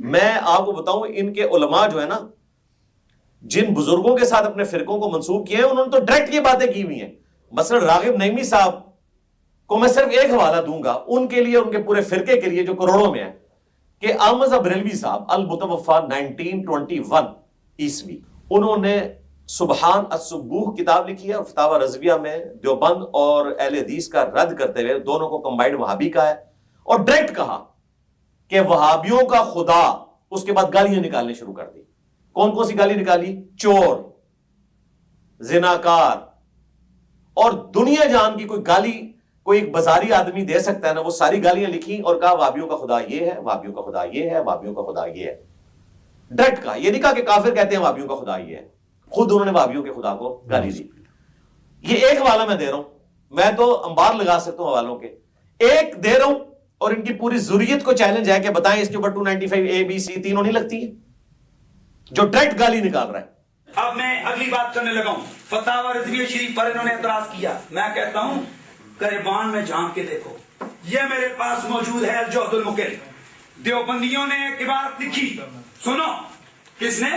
میں آپ کو بتاؤں ان کے علماء جو ہے نا جن بزرگوں کے ساتھ اپنے فرقوں کو منسوب کیے ہیں انہوں نے تو ڈائریکٹ یہ باتیں کی ہوئی ہیں. مثلا راغب نعیمی صاحب کو میں صرف ایک حوالہ دوں گا ان کے لیے, ان کے پورے فرقے کے لیے جو کروڑوں میں ہے, کہ احمد بریلوی صاحب المتوفا 1921 عیسوی, انہوں نے سبحان السبوح کتاب لکھی ہے اور فتاوی رضویہ میں دیوبند اور اہل حدیث کا رد کرتے ہوئے دونوں کو کمبائنڈ وہابی کا ہے, اور ڈائریکٹ کہا کہ وہابیوں کا خدا, اس کے بعد گالیاں نکالنے شروع کر دی. کون کون سی گالی نکالی؟ چور, زناکار, اور دنیا جان کی کوئی گالی کوئی ایک بازاری آدمی دے سکتا ہے نا, وہ ساری گالیاں لکھی اور کہا وہابیوں کا خدا یہ ہے, وہابیوں کا خدا یہ ہے, وہابیوں کا خدا یہ ہے. ڈائریکٹ کہا, یہ نہیں کہا کہ کافر کہتے ہیں وہابیوں کا خدا یہ ہے, خود انہوں نے وہابیوں کے خدا کو گالی دی. یہ ایک حوالہ میں دے رہا ہوں, میں تو انبار لگا سکتا ہوں حوالوں کے, ایک دے رہا ہوں, اور ان کی پوری ضروریت کو چیلنج ہے کہ بتائیں اس کے اوپر 295 اے بی سی تینوں نہیں لگتی ہے جو ڈائریکٹ گالی نکال رہا ہے. اب میں اگلی بات کرنے لگا ہوں. فتاوی رضویہ شریف پر انہوں نے اعتراض کیا. میں کہتا ہوں گریبان میں جھانک کے دیکھو, یہ میرے پاس موجود ہے الجوہد المقل. دیوبندیوں نے ایک عبارت لکھی, سنو, کس نے؟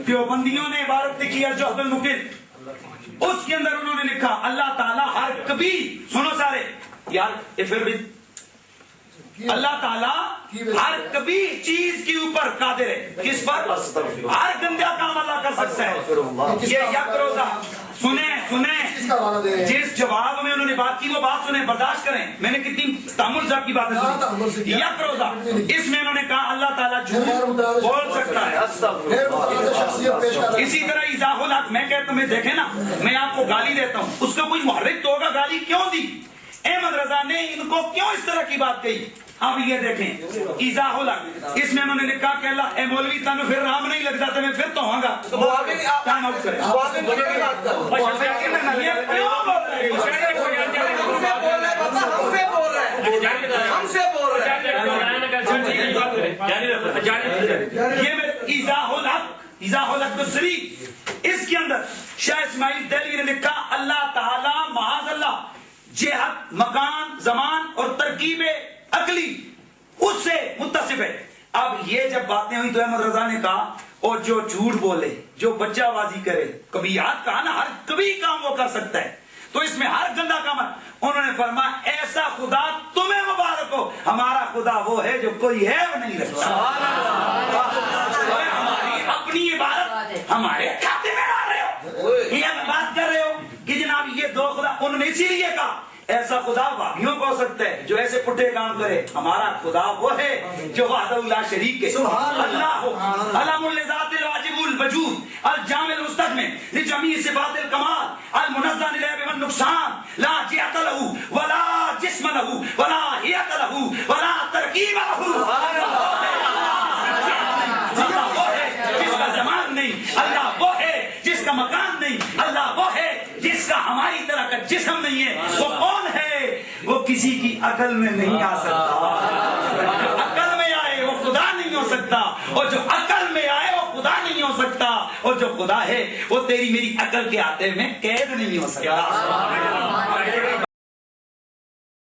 دیوبندیوں نے عبارت لکھی الجوہد المقل. اس کے اندر انہوں نے لکھا اللہ تعالیٰ ہر کبھی, سنو سارے یار, پھر بھی اللہ تعالیٰ ہر کبھی چیز کے اوپر قادر ہے. کس پر؟ ہر گندا کام اللہ کر سکتا ہے. یہ یک روزہ سنیں, جس جواب میں انہوں نے بات کی وہ بات سنیں, برداشت کریں. میں نے کتنی تامل صاحب کی باتیں سنی. یک روزہ, اس میں انہوں نے کہا اللہ تعالیٰ جھوٹ بول سکتا ہے. اسی طرح ایضاح الحق, میں کہتا ہوں دیکھیں نا, میں آپ کو گالی دیتا ہوں, اس کا کوئی محرک تو ہوگا, گالی کیوں دی؟ احمد رضا نے ان کو کیوں اس طرح کی بات کہی؟ اب یہ دیکھیں ایضاح الحق, اس میں انہوں نے لکھا کہ اللہ اے مولوی تمہیں پھر رام نہیں لگتا تو میں پھر تو ہوں گا. ٹائم آؤٹ کریں. ایضاح الحق دوسری, اس کے اندر شاہ اسماعیل دہلوی نے لکھا اللہ تعالی معاذ اللہ جہت مکان زمان اور ترکیب عقلی اس سے متصف ہے. اب یہ جب باتیں ہوئی تو احمد رضا نے کہا اور جو جھوٹ بولے, جو بچہ بازی کرے, کبھی یاد کہا نا, ہر کبھی کام وہ کر سکتا ہے, تو اس میں ہر گندا کام ہے. انہوں نے فرمایا ایسا خدا تمہیں مبارک ہو, ہمارا خدا وہ ہے جو کوئی ہے وہ نہیں رکھتا. ہماری اپنی عبادت ہمارے کھاتے میں ڈال رہے ہو, یہ بات کر رہے ہو کہ جناب یہ دو خدا. انہوں نے اسی لیے کہا ایسا خدا وہابیوں کو ہو سکتا ہے جو ایسے پٹھے کام کرے, ہمارا خدا وہ ہے جو وحدہ لا شریک ہے. اللہ علم لذات الواجب الوجود الجامع المستغنی لجمیع صفات الکمال المنزہ عن العیب والنقصان لا جہت له ولا جسم له ولا حیت له ولا ترکیب له. اللہ وہ ہے جس کا زمان نہیں, اللہ وہ ہے جس کا مکان نہیں, اللہ وہ ہے جس کا ہماری طرح کا جسم نہیں ہے. وہ کون ہے؟ وہ کسی کی عقل میں نہیں آ سکتا. جو عقل میں آئے وہ خدا نہیں ہو سکتا, اور جو عقل میں آئے وہ خدا نہیں ہو سکتا, اور جو خدا ہے وہ تیری میری عقل کے آتے میں قید نہیں ہو سکتا.